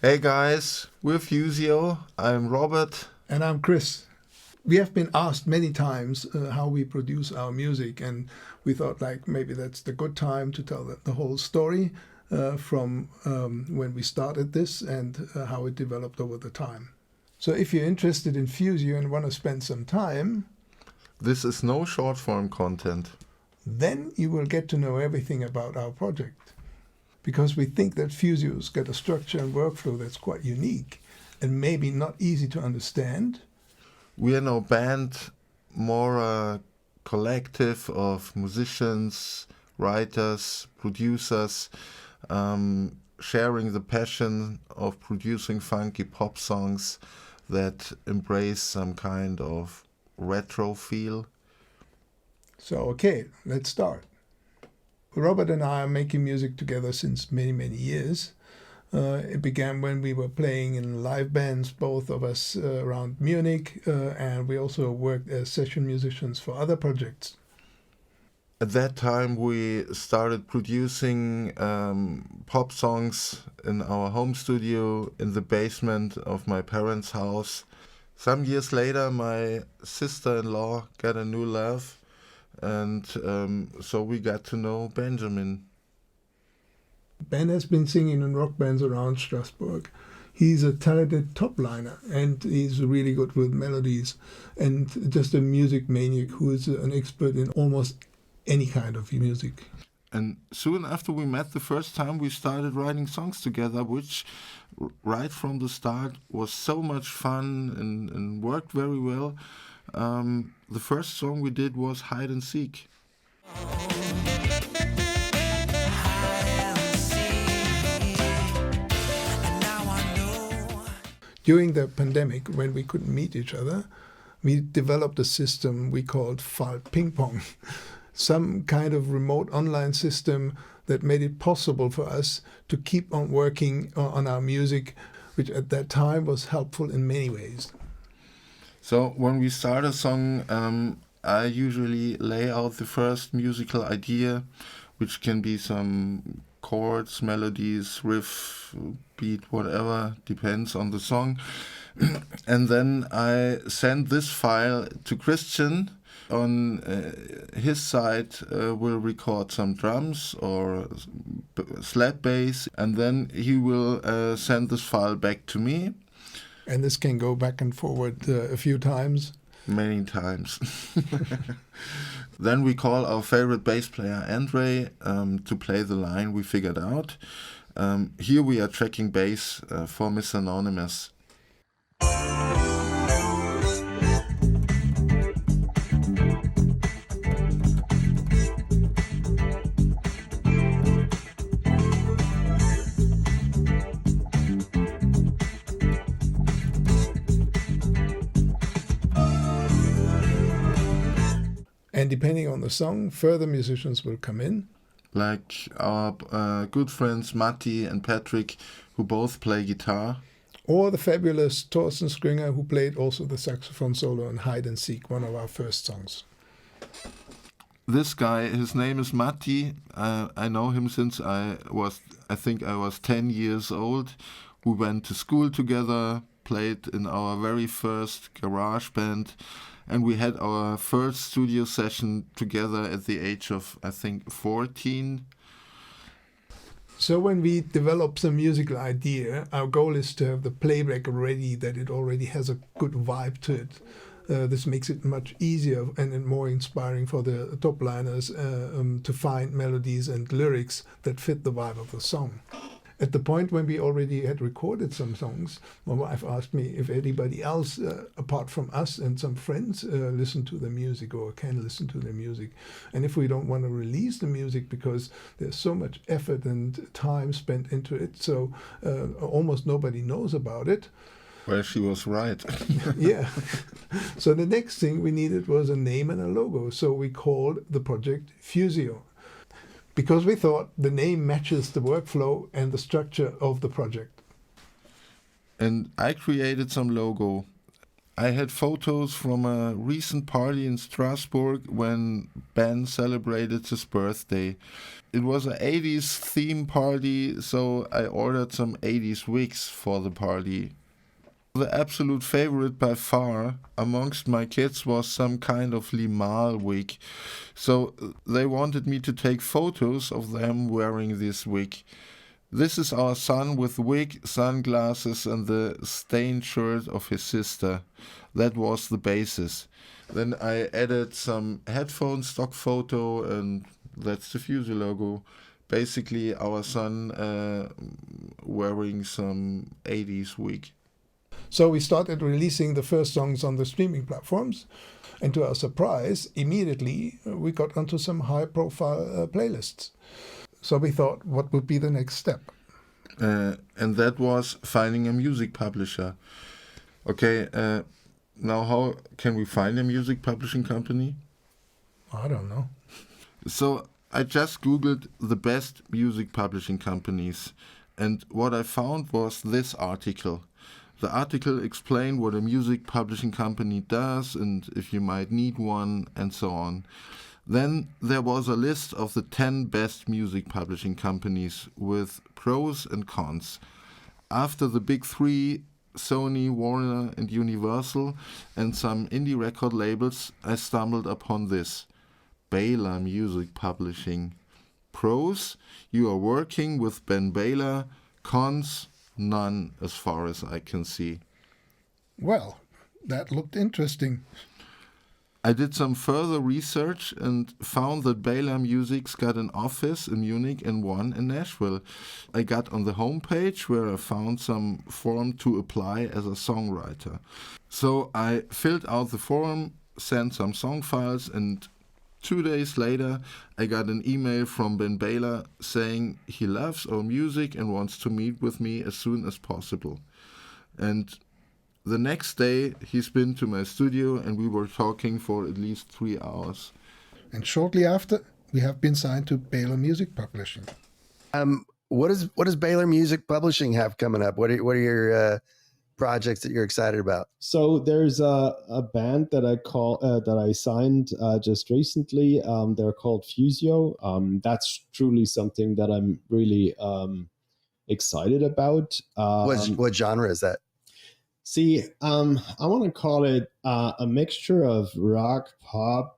Hey guys, we're Fusio. I'm Robert. And I'm Chris. We have been asked many times how we produce our music, and we thought maybe that's the good time to tell the whole story from when we started this and how it developed over the time. So if you're interested in Fusio and want to spend some time, This is no short form content. then you will get to know everything about our project. Because we think that Fusio's got a structure and workflow that's quite unique and maybe not easy to understand. We are no band, more a collective of musicians, writers, producers, sharing the passion of producing funky pop songs that embrace some kind of retro feel. So, okay, let's start. Robert and I are making music together since many, many years. It began when we were playing in live bands, both of us around Munich, and we also worked as session musicians for other projects. At that time, we started producing pop songs in our home studio in the basement of my parents' house. Some years later, my sister-in-law got a new love, and so we got to know Benjamin. Ben has been singing in rock bands around Strasbourg. He's a talented top liner, and he's really good with melodies, and just a music maniac who is an expert in almost any kind of music. And soon after we met the first time, we started writing songs together, which right from the start was so much fun and worked very well. The first song we did was Hide and Seek. During the pandemic, when we couldn't meet each other, we developed a system we called Fall Ping Pong, some kind of remote online system that made it possible for us to keep on working on our music, which at that time was helpful in many ways. So when we start a song, I usually lay out the first musical idea, which can be some chords, melodies, riff, beat, whatever, depends on the song. And then I send this file to Christian. On his side, we'll record some drums or slap bass, and then he will send this file back to me. And this can go back and forward a few times. Many times. Then we call our favorite bass player, Andre, to play the line we figured out. Here we are tracking bass for Miss Anonymous. And depending on the song, further musicians will come in. Like our good friends Matti and Patrick, who both play guitar. Or the fabulous Thorsten Springer, who played also the saxophone solo in Hide and Seek, one of our first songs. This guy, his name is Matti. I know him since I think I was 10 years old. We went to school together, played in our very first garage band, and we had our first studio session together at the age of, I think, 14. So when we develop some musical idea, our goal is to have the playback ready, that it already has a good vibe to it. This makes it much easier and more inspiring for the top liners to find melodies and lyrics that fit the vibe of the song. At the point when we already had recorded some songs, my wife asked me if anybody else, apart from us and some friends, listen to the music or can listen to the music. And if we don't want to release the music because there's so much effort and time spent into it, so almost nobody knows about it. Well, she was right. Yeah. So the next thing we needed was a name and a logo. So we called the project Fusio, because we thought the name matches the workflow and the structure of the project. And I created some logo. I had photos from a recent party in Strasbourg when Ben celebrated his birthday. It was an 80s theme party, so I ordered some 80s wigs for the party. The absolute favorite by far amongst my kids was some kind of limahl wig. So they wanted me to take photos of them wearing this wig. This is our son with wig, sunglasses and the stained shirt of his sister. That was the basis. Then I added some headphone stock photo, and that's the Fusio logo. Basically our son wearing some 80s wig. So we started releasing the first songs on the streaming platforms, and to our surprise, immediately we got onto some high-profile playlists. So we thought, what would be the next step? And that was finding a music publisher. Okay, now how can we find a music publishing company? I don't know. So I just Googled the best music publishing companies, and what I found was this article. The article explained what a music publishing company does and if you might need one and so on. Then there was a list of the 10 best music publishing companies with pros and cons. After the big three, Sony, Warner and Universal, and some indie record labels, I stumbled upon this. Baylor Music Publishing. Pros, you are working with Ben Baylor. Cons, none as far as I can see. Well, that looked interesting. I did some further research and found that Baylor Music's got an office in Munich and one in Nashville. I got on the homepage where I found some form to apply as a songwriter. So I filled out the form, sent some song files, and 2 days later I got an email from Ben Baylor saying he loves our music and wants to meet with me as soon as possible. And the next day he's been to my studio and we were talking for at least 3 hours. And shortly after, we have been signed to Baylor Music Publishing. What does Baylor Music Publishing have coming up? What are your projects that you're excited about? So there's a band that I signed just recently. They're called Fusio. That's truly something that I'm really excited about. What genre is that? See, I want to call it a mixture of rock, pop,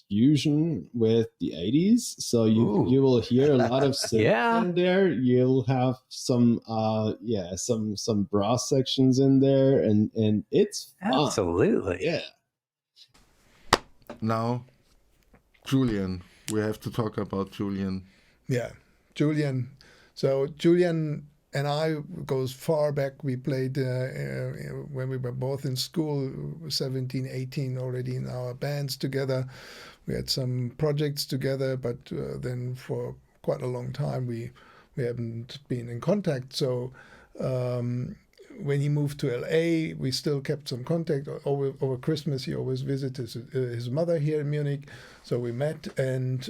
fusion with the 80s. So you will hear a lot of synth in there. You'll have some brass sections in there, and it's fun. Absolutely. Yeah. Now, Julian. We have to talk about Julian. Yeah, Julian. So Julian and I goes far back. We played when we were both in school, 17, 18 already in our bands together. We had some projects together, but then for quite a long time we haven't been in contact. So when he moved to LA, we still kept some contact. Over Christmas, he always visited his mother here in Munich. So we met, and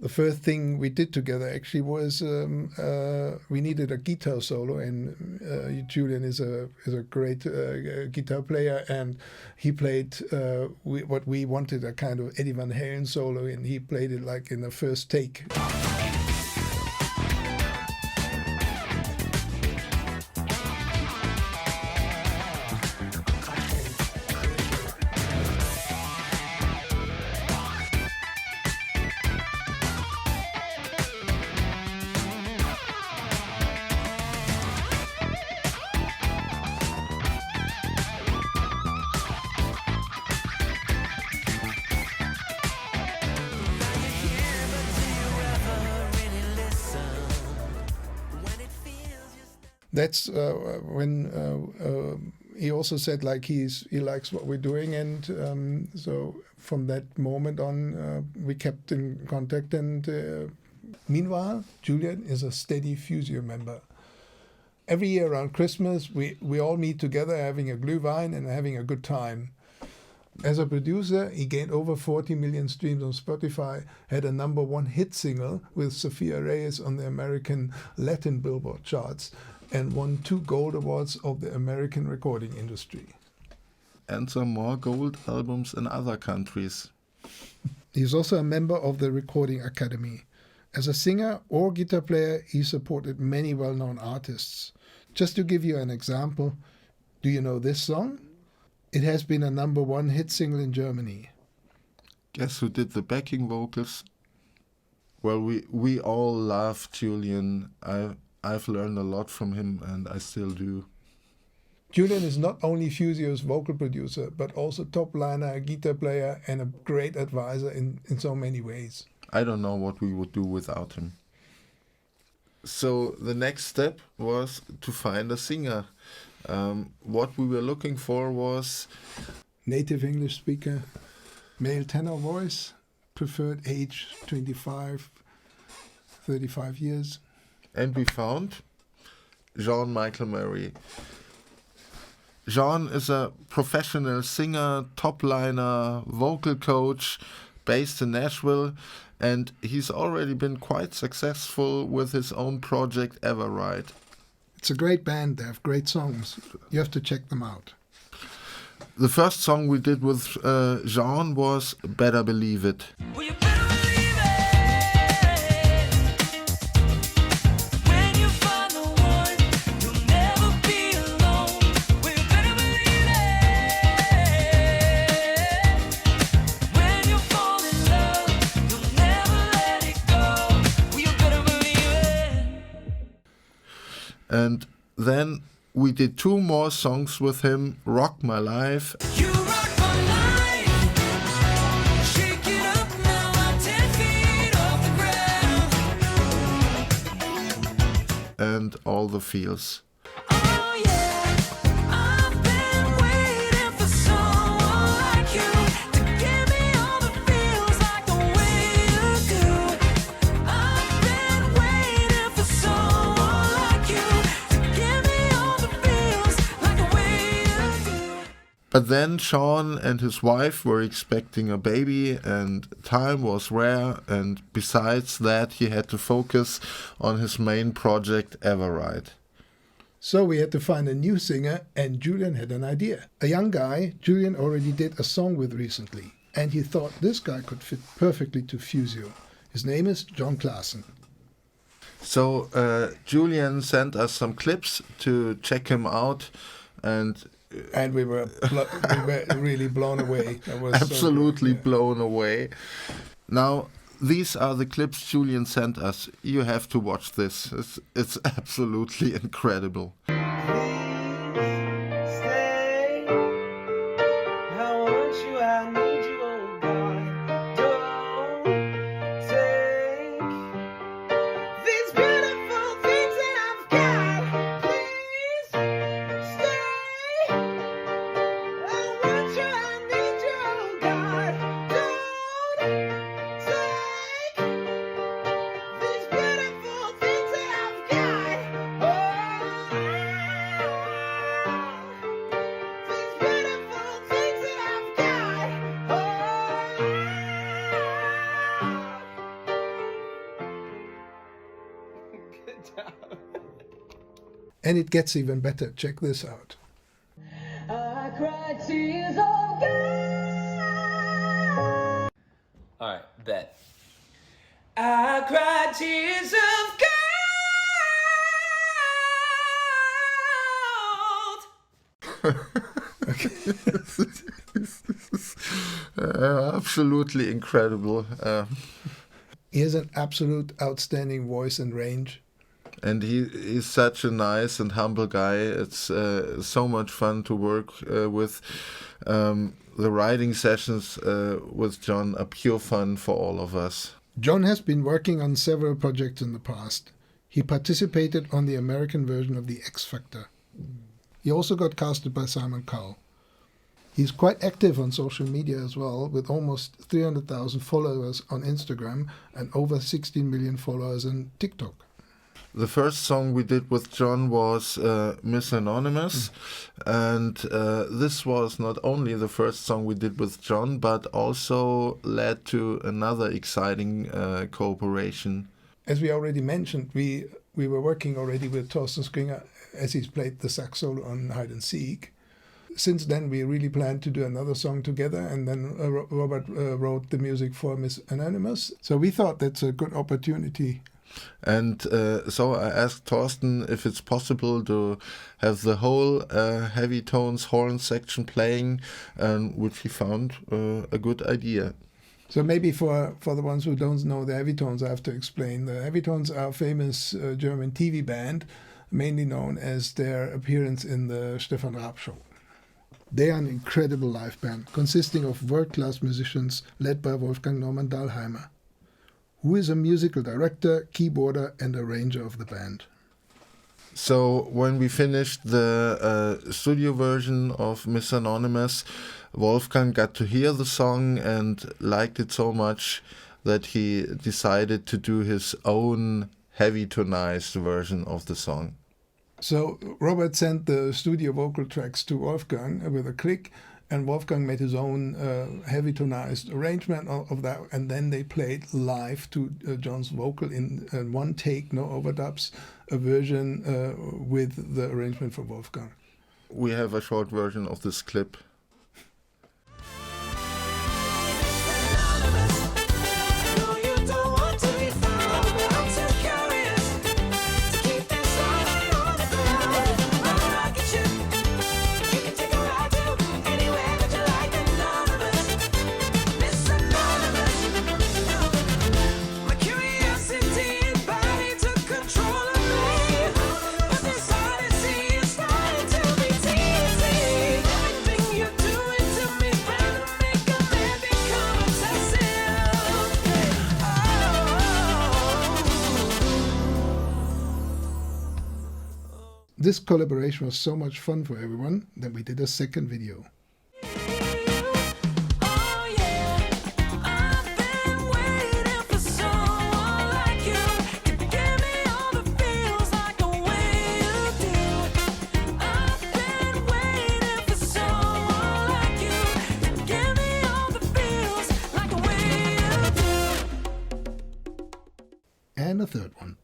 the first thing we did together actually was we needed a guitar solo, and Julian is a great guitar player, and he played what we wanted, a kind of Eddie Van Halen solo, and he played it like in the first take. That's when he also said like he likes what we're doing, and so from that moment on we kept in contact. And meanwhile, Julian is a steady Fusio member. Every year around Christmas, we all meet together, having a glühwein and having a good time. As a producer, he gained over 40 million streams on Spotify, had a #1 hit single with Sofia Reyes on the American Latin Billboard charts, and won 2 gold awards of the American recording industry. and some more gold albums in other countries. He's also a member of the Recording Academy. As a singer or guitar player, he supported many well-known artists. Just to give you an example, do you know this song? It has been a #1 hit single in Germany. Guess who did the backing vocals? Well, we all love Julian. I've learned a lot from him, and I still do. Julian is not only Fusio's vocal producer, but also top liner, a guitar player, and a great advisor in so many ways. I don't know what we would do without him. So the next step was to find a singer. What we were looking for was Native English speaker, male tenor voice, preferred age 25, 35 years. And we found Jean-Michel Murray. Jean is a professional singer, top liner, vocal coach based in Nashville, and he's already been quite successful with his own project Everride. It's a great band. They have great songs. You have to check them out. The first song we did with Jean was Better Believe It. Well, you better believe it. When you find the one, you'll never be alone. Well, you better believe it. When you fall in love, you'll never let it go. Well, you better believe it. And then we did 2 more songs with him, Rock My Life You rock my life. Shake it up now, I'm 10 feet off the ground. and All the Feels. Oh yeah, I've been waiting for someone like you to give me all the feels like the way you do. I've been waiting for someone like you to give me all the feels like the way you do. But then Sean and his wife were expecting a baby, and time was rare, and besides that he had to focus on his main project Everride. So we had to find a new singer, and Julian had an idea. A young guy Julian already did a song with recently, and he thought this guy could fit perfectly to Fusio. His name is John Claassen. So Julian sent us some clips to check him out, and And we were really blown away. That was absolutely so good. blown away. Now, these are the clips Julian sent us. You have to watch this. It's absolutely incredible. Stay. I want you, I need you, oh God. Don't take these beautiful things that I've got. Please stay. I want you, I need you, oh God. Don't take these beautiful things that I've got. Oh, these beautiful things that I've got. Oh. Good job. And it gets even better. Check this out. I cried tears of gold. All right, bet. I cried tears of gold. Absolutely incredible. He has an absolute outstanding voice and range. And he's such a nice and humble guy. It's so much fun to work with. The writing sessions with John are pure fun for all of us. John has been working on several projects in the past. He participated on the American version of The X Factor. He also got casted by Simon Cowell. He's quite active on social media as well, with almost 300,000 followers on Instagram and over 16 million followers on TikTok. The first song we did with John was Miss Anonymous, and this was not only the first song we did with John, but also led to another exciting cooperation. As we already mentioned, we were working already with Thorsten Springer as he's played the sax solo on Hide and Seek. Since then, we really planned to do another song together, and then Robert wrote the music for Miss Anonymous. So we thought that's a good opportunity. And so I asked Thorsten if it's possible to have the whole heavy tones horn section playing, which he found a good idea. So maybe for the ones who don't know the heavy tones, I have to explain. The heavy tones are a famous German TV band, mainly known as their appearance in the Stefan Raab show. They are an incredible live band, consisting of world-class musicians led by Wolfgang Norman Dahlheimer, who is a musical director, keyboarder and arranger of the band. So when we finished the studio version of Miss Anonymous, Wolfgang got to hear the song and liked it so much that he decided to do his own heavy tonized version of the song. So Robert sent the studio vocal tracks to Wolfgang with a click, and Wolfgang made his own heavy tonized arrangement of that, and then they played live to John's vocal in one take, no overdubs, a version with the arrangement for Wolfgang. We have a short version of this clip. This collaboration was so much fun for everyone that we did a second video. And a third one.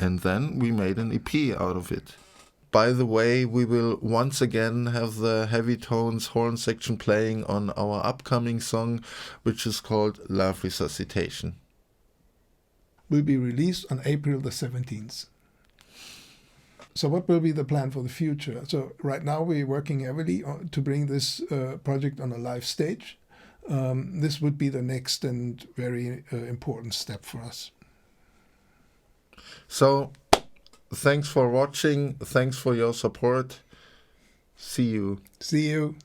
And then we made an EP out of it. By the way, we will once again have the heavy tones horn section playing on our upcoming song, which is called Love Resuscitation. Will be released on April the 17th. So what will be the plan for the future? So right now we're working heavily to bring this project on a live stage. This would be the next and very important step for us. So, thanks for watching. Thanks for your support. See you. See you.